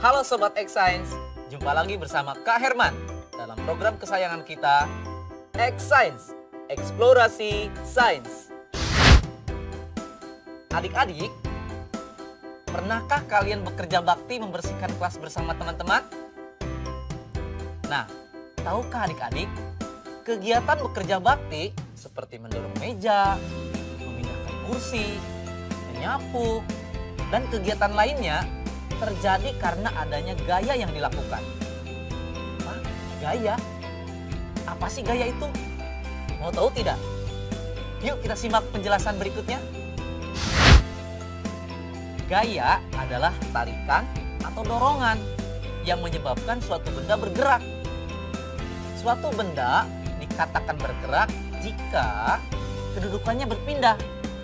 Halo Sobat X Science, jumpa lagi bersama Kak Herman dalam program kesayangan kita, X Science, Eksplorasi Sains. Adik-adik, pernahkah kalian bekerja bakti membersihkan kelas bersama teman-teman? Nah, tahukah adik-adik, kegiatan bekerja bakti seperti mendorong meja, memindahkan kursi, menyapu, dan kegiatan lainnya terjadi karena adanya gaya yang dilakukan. Hah? Gaya? Apa sih gaya itu? Mau tahu tidak? Yuk kita simak penjelasan berikutnya. Gaya adalah tarikan atau dorongan yang menyebabkan suatu benda bergerak. Suatu benda dikatakan bergerak jika kedudukannya berpindah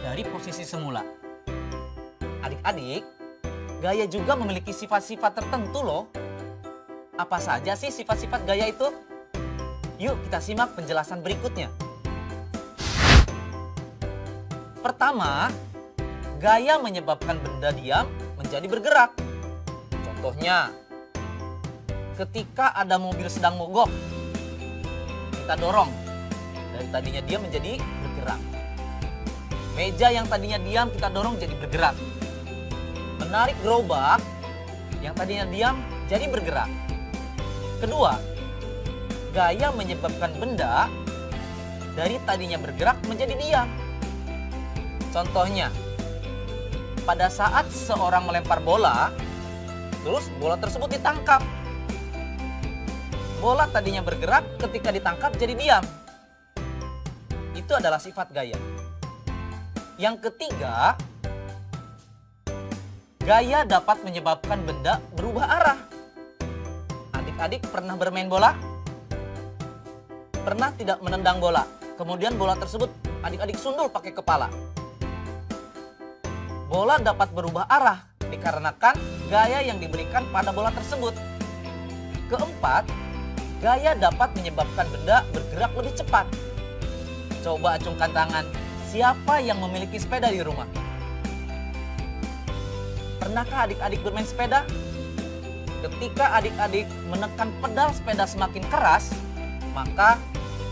dari posisi semula. Adik-adik, gaya juga memiliki sifat-sifat tertentu loh. Apa saja sih sifat-sifat gaya itu? Yuk kita simak penjelasan berikutnya. Pertama, gaya menyebabkan benda diam menjadi bergerak. Contohnya, ketika ada mobil sedang mogok, kita dorong. Dari tadinya diam menjadi bergerak. Meja yang tadinya diam kita dorong jadi bergerak. Menarik gerobak yang tadinya diam jadi bergerak. Kedua, gaya menyebabkan benda dari tadinya bergerak menjadi diam. Contohnya, pada saat seorang melempar bola, terus bola tersebut ditangkap. Bola tadinya bergerak, ketika ditangkap jadi diam. Itu adalah sifat gaya. Yang ketiga, gaya dapat menyebabkan benda berubah arah. Adik-adik pernah bermain bola? Pernah tidak menendang bola? Kemudian bola tersebut adik-adik sundul pakai kepala. Bola dapat berubah arah dikarenakan gaya yang diberikan pada bola tersebut. Keempat, gaya dapat menyebabkan benda bergerak lebih cepat. Coba acungkan tangan, siapa yang memiliki sepeda di rumah? Pernahkah adik-adik bermain sepeda? Ketika adik-adik menekan pedal sepeda semakin keras, maka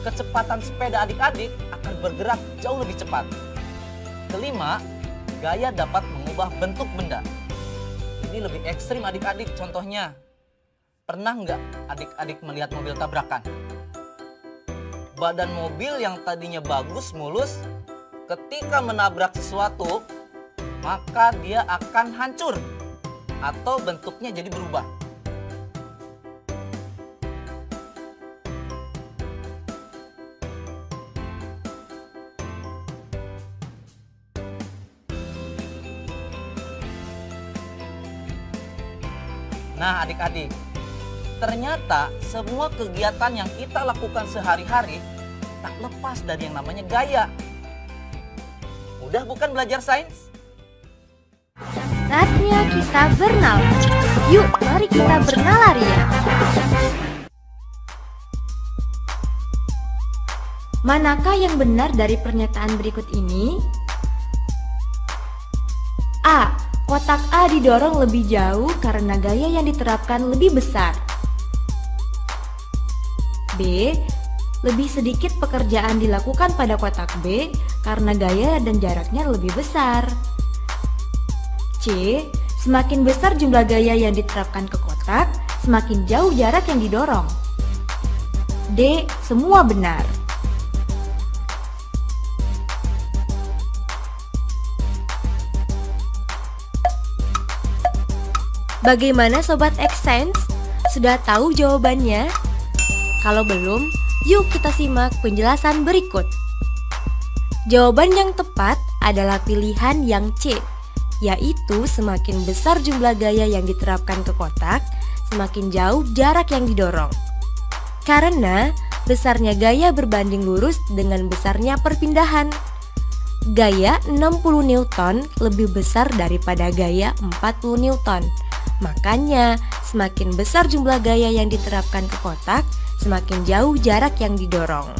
kecepatan sepeda adik-adik akan bergerak jauh lebih cepat. Kelima, gaya dapat mengubah bentuk benda. Ini lebih ekstrim adik-adik, contohnya. Pernah nggak adik-adik melihat mobil tabrakan? Badan mobil yang tadinya bagus, mulus, ketika menabrak sesuatu, maka dia akan hancur atau bentuknya jadi berubah. Nah adik-adik, ternyata semua kegiatan yang kita lakukan sehari-hari tak lepas dari yang namanya gaya. Mudah bukan belajar sains? Saatnya kita bernalar. Yuk, mari kita bernalar ya. Manakah yang benar dari pernyataan berikut ini? A. Kotak A didorong lebih jauh karena gaya yang diterapkan lebih besar. B. Lebih sedikit pekerjaan dilakukan pada kotak B karena gaya dan jaraknya lebih besar. C. Semakin besar jumlah gaya yang diterapkan ke kotak, semakin jauh jarak yang didorong. D. Semua benar. Bagaimana Sobat X Science? Sudah tahu jawabannya? Kalau belum, yuk kita simak penjelasan berikut. Jawaban yang tepat adalah pilihan yang C, yaitu semakin besar jumlah gaya yang diterapkan ke kotak, semakin jauh jarak yang didorong. Karena besarnya gaya berbanding lurus dengan besarnya perpindahan. Gaya 60 Newton lebih besar daripada gaya 40 Newton. Makanya, semakin besar jumlah gaya yang diterapkan ke kotak, semakin jauh jarak yang didorong.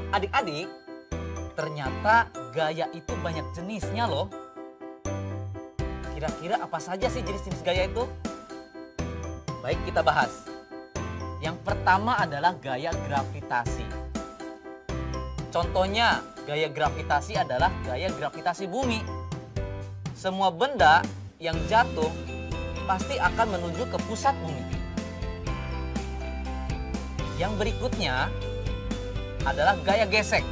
Adik-adik, ternyata gaya itu banyak jenisnya loh. Kira-kira apa saja sih jenis-jenis gaya itu? Baik, kita bahas. Yang pertama adalah gaya gravitasi. Contohnya, gaya gravitasi adalah gaya gravitasi bumi. Semua benda yang jatuh pasti akan menuju ke pusat bumi. Yang berikutnya adalah gaya gesek.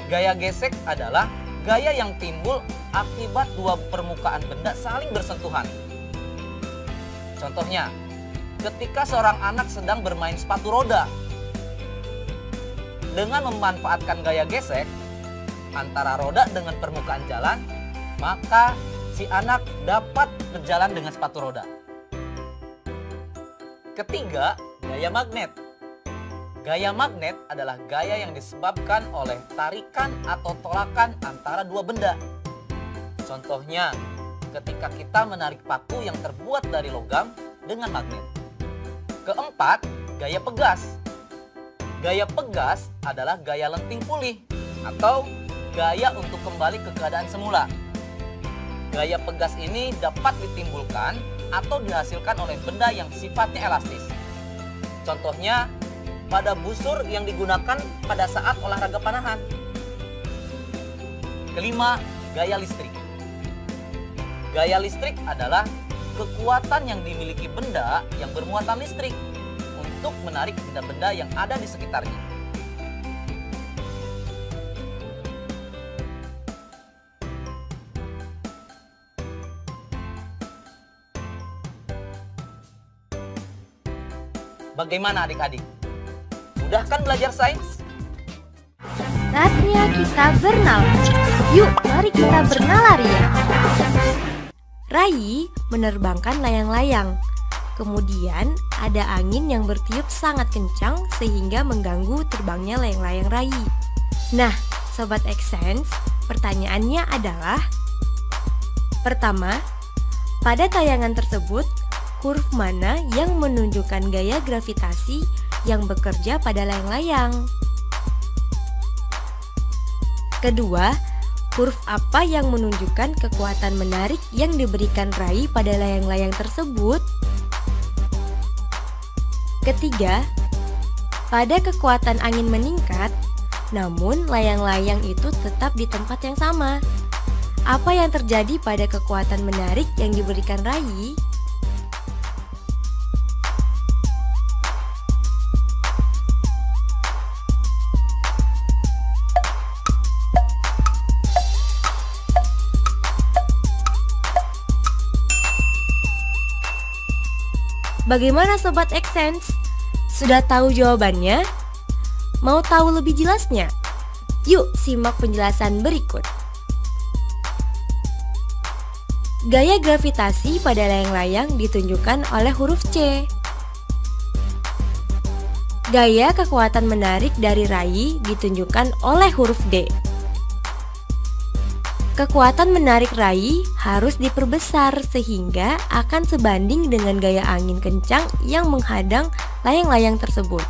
Gaya gesek adalah gaya yang timbul akibat dua permukaan benda saling bersentuhan. Contohnya, ketika seorang anak sedang bermain sepatu roda. Dengan memanfaatkan gaya gesek antara roda dengan permukaan jalan, maka si anak dapat berjalan dengan sepatu roda. Ketiga, gaya magnet. Gaya magnet adalah gaya yang disebabkan oleh tarikan atau tolakan antara dua benda. Contohnya, ketika kita menarik paku yang terbuat dari logam dengan magnet. Keempat, gaya pegas. Gaya pegas adalah gaya lenting pulih atau gaya untuk kembali ke keadaan semula. Gaya pegas ini dapat ditimbulkan atau dihasilkan oleh benda yang sifatnya elastis. Contohnya, pada busur yang digunakan pada saat olahraga panahan. Kelima, gaya listrik. Gaya listrik adalah kekuatan yang dimiliki benda yang bermuatan listrik untuk menarik benda-benda yang ada di sekitarnya. Bagaimana adik-adik? Mudah kan belajar sains? Saatnya kita bernalar. Yuk, mari kita bernalar ya. Rai menerbangkan layang-layang. Kemudian ada angin yang bertiup sangat kencang sehingga mengganggu terbangnya layang-layang Rai. Nah, Sobat Xsense, pertanyaannya adalah: pertama, pada tayangan tersebut, huruf mana yang menunjukkan gaya gravitasi yang bekerja pada layang-layang? Kedua, huruf apa yang menunjukkan kekuatan menarik yang diberikan Rai pada layang-layang tersebut? Ketiga, pada kekuatan angin meningkat, namun layang-layang itu tetap di tempat yang sama. Apa yang terjadi pada kekuatan menarik yang diberikan Rai? Bagaimana Sobat Xsense? Sudah tahu jawabannya? Mau tahu lebih jelasnya? Yuk simak penjelasan berikut. Gaya gravitasi pada layang-layang ditunjukkan oleh huruf C. Gaya kekuatan menarik dari Rai ditunjukkan oleh huruf D. Kekuatan menarik Rai harus diperbesar sehingga akan sebanding dengan gaya angin kencang yang menghadang layang-layang tersebut.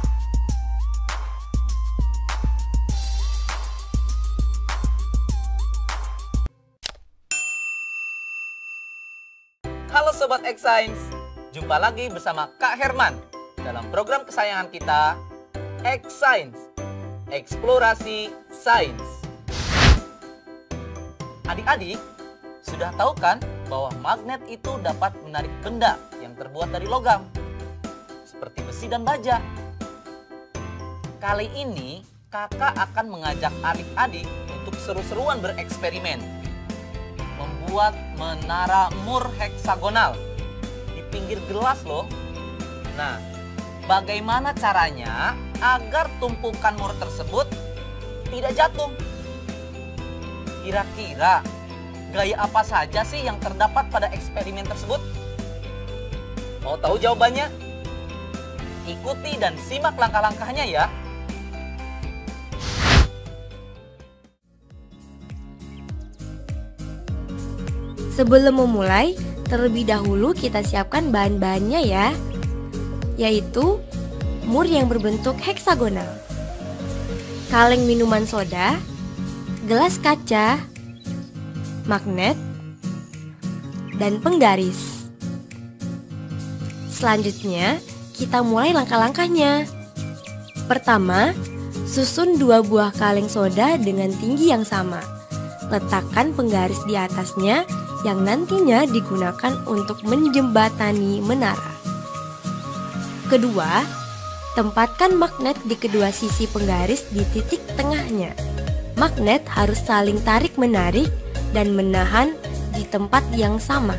Halo Sobat Xscience, jumpa lagi bersama Kak Herman dalam program kesayangan kita, Xscience, Eksplorasi Sains. Adik-adik, sudah tahu kan bahwa magnet itu dapat menarik benda yang terbuat dari logam, seperti besi dan baja. Kali ini, kakak akan mengajak adik-adik untuk seru-seruan bereksperimen. Membuat menara Moore heksagonal di pinggir gelas loh. Nah, bagaimana caranya agar tumpukan Moore tersebut tidak jatuh? Kira-kira gaya apa saja sih yang terdapat pada eksperimen tersebut? Mau tahu jawabannya? Ikuti dan simak langkah-langkahnya ya. Sebelum memulai, terlebih dahulu kita siapkan bahan-bahannya ya, yaitu mur yang berbentuk heksagonal, kaleng minuman soda, gelas kaca, magnet, dan penggaris. Selanjutnya, kita mulai langkah-langkahnya. Pertama, susun 2 buah kaleng soda dengan tinggi yang sama. Letakkan penggaris di atasnya yang nantinya digunakan untuk menjembatani menara. Kedua, tempatkan magnet di kedua sisi penggaris di titik tengahnya. Magnet harus saling tarik-menarik dan menahan di tempat yang sama.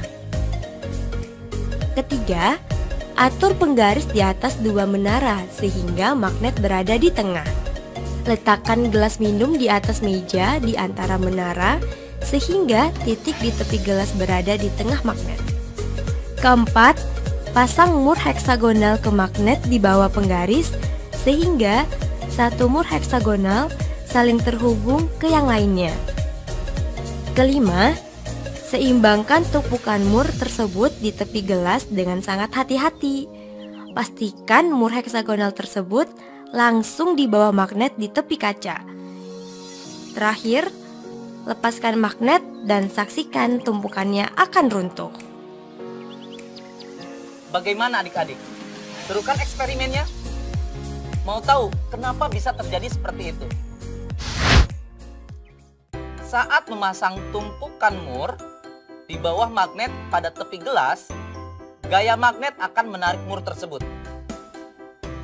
Ketiga, atur penggaris di atas 2 menara sehingga magnet berada di tengah. Letakkan gelas minum di atas meja di antara menara sehingga titik di tepi gelas berada di tengah magnet. Keempat, pasang mur heksagonal ke magnet di bawah penggaris sehingga satu mur heksagonal saling terhubung ke yang lainnya. Kelima, seimbangkan tumpukan mur tersebut di tepi gelas dengan sangat hati-hati. Pastikan mur heksagonal tersebut langsung di bawah magnet di tepi kaca. Terakhir, lepaskan magnet dan saksikan tumpukannya akan runtuh. Bagaimana adik-adik? Seru kan eksperimennya? Mau tahu kenapa bisa terjadi seperti itu? Saat memasang tumpukan mur di bawah magnet pada tepi gelas, gaya magnet akan menarik mur tersebut.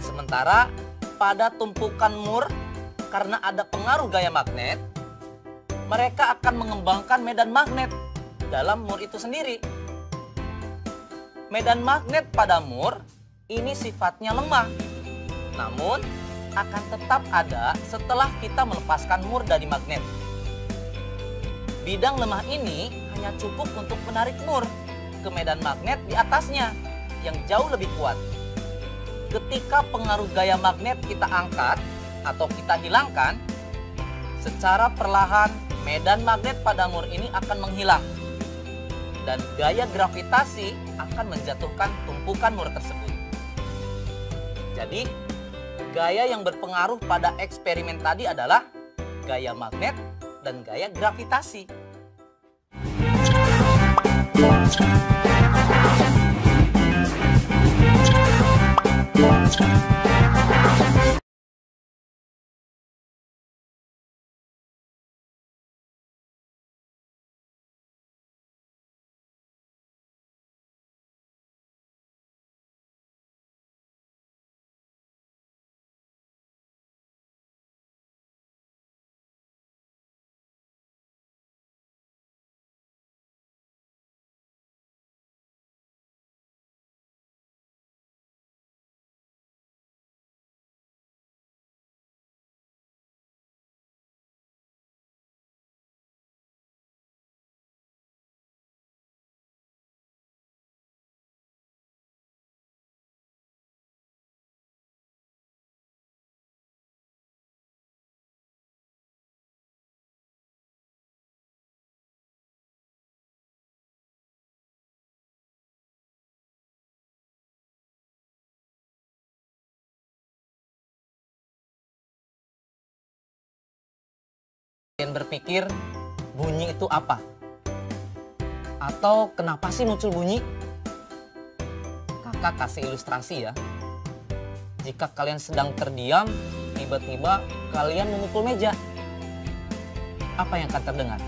Sementara pada tumpukan mur, karena ada pengaruh gaya magnet, mereka akan mengembangkan medan magnet dalam mur itu sendiri. Medan magnet pada mur ini sifatnya lemah, namun akan tetap ada setelah kita melepaskan mur dari magnet. Bidang lemah ini hanya cukup untuk menarik mur ke medan magnet di atasnya yang jauh lebih kuat. Ketika pengaruh gaya magnet kita angkat atau kita hilangkan, secara perlahan medan magnet pada mur ini akan menghilang dan gaya gravitasi akan menjatuhkan tumpukan mur tersebut. Jadi, gaya yang berpengaruh pada eksperimen tadi adalah gaya magnet dan gaya gravitasi. Kalian berpikir bunyi itu apa? Atau kenapa sih muncul bunyi? Kakak kasih ilustrasi ya. Jika kalian sedang terdiam, tiba-tiba kalian memukul meja. Apa yang akan terdengar?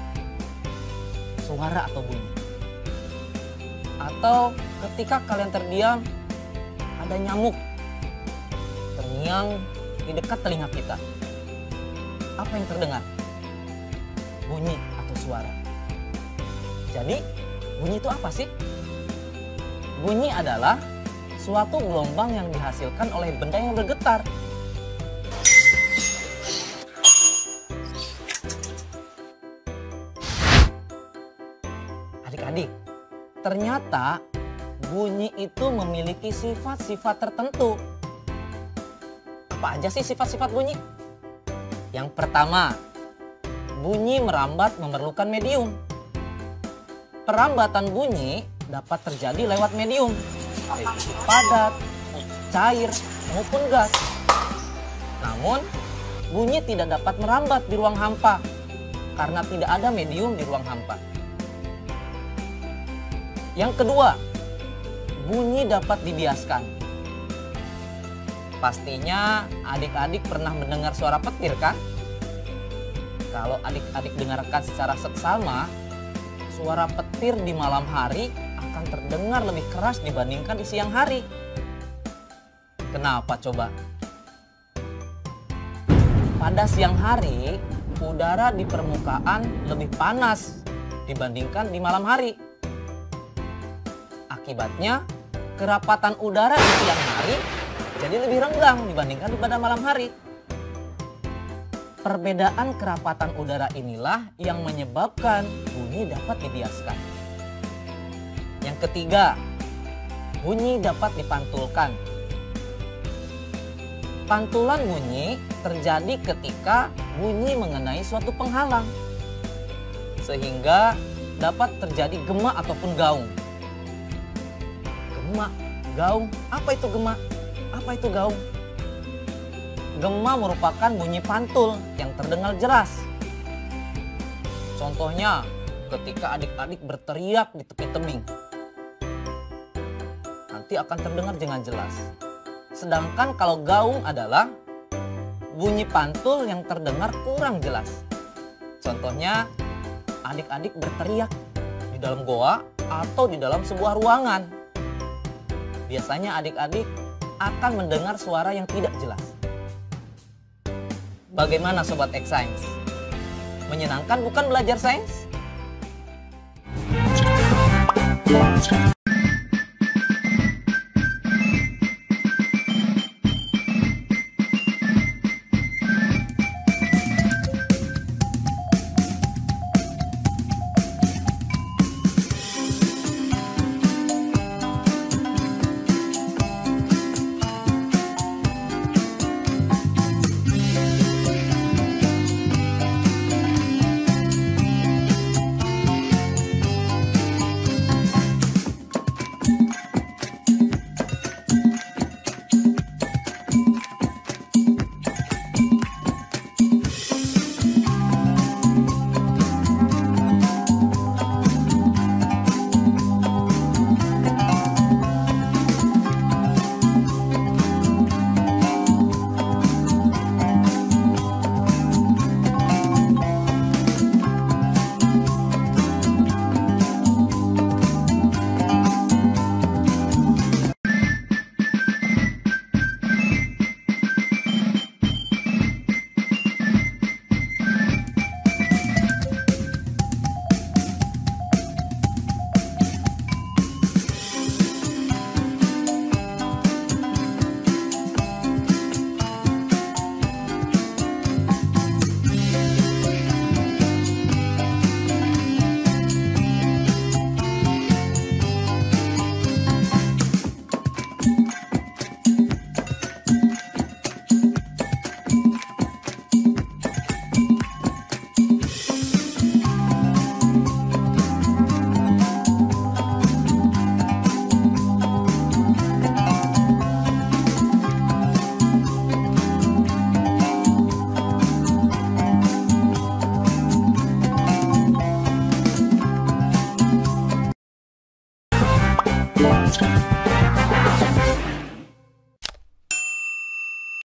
Suara atau bunyi? Atau ketika kalian terdiam, ada nyamuk terngiang di dekat telinga kita. Apa yang terdengar? Bunyi atau suara. Jadi, bunyi itu apa sih? Bunyi adalah suatu gelombang yang dihasilkan oleh benda yang bergetar. Adik-adik, ternyata bunyi itu memiliki sifat-sifat tertentu. Apa aja sih sifat-sifat bunyi? Yang pertama, bunyi merambat memerlukan medium. Perambatan bunyi dapat terjadi lewat medium, baik itu padat, cair, maupun gas. Namun, bunyi tidak dapat merambat di ruang hampa karena tidak ada medium di ruang hampa. Yang kedua, bunyi dapat dibiaskan. Pastinya adik-adik pernah mendengar suara petir kan? Kalau adik-adik dengarkan secara seksama, suara petir di malam hari akan terdengar lebih keras dibandingkan di siang hari. Kenapa coba? Pada siang hari, udara di permukaan lebih panas dibandingkan di malam hari. Akibatnya, kerapatan udara di siang hari jadi lebih renggang dibandingkan pada malam hari. Perbedaan kerapatan udara inilah yang menyebabkan bunyi dapat dibiaskan. Yang ketiga, bunyi dapat dipantulkan. Pantulan bunyi terjadi ketika bunyi mengenai suatu penghalang, sehingga dapat terjadi gema ataupun gaung. Gema, gaung, apa itu gema? Apa itu gaung? Gema merupakan bunyi pantul yang terdengar jelas. Contohnya, ketika adik-adik berteriak di tepi tebing, nanti akan terdengar dengan jelas. Sedangkan kalau gaung adalah bunyi pantul yang terdengar kurang jelas. Contohnya, adik-adik berteriak di dalam goa atau di dalam sebuah ruangan. Biasanya adik-adik akan mendengar suara yang tidak jelas. Bagaimana Sobat X Science? Menyenangkan bukan belajar sains? Podcast.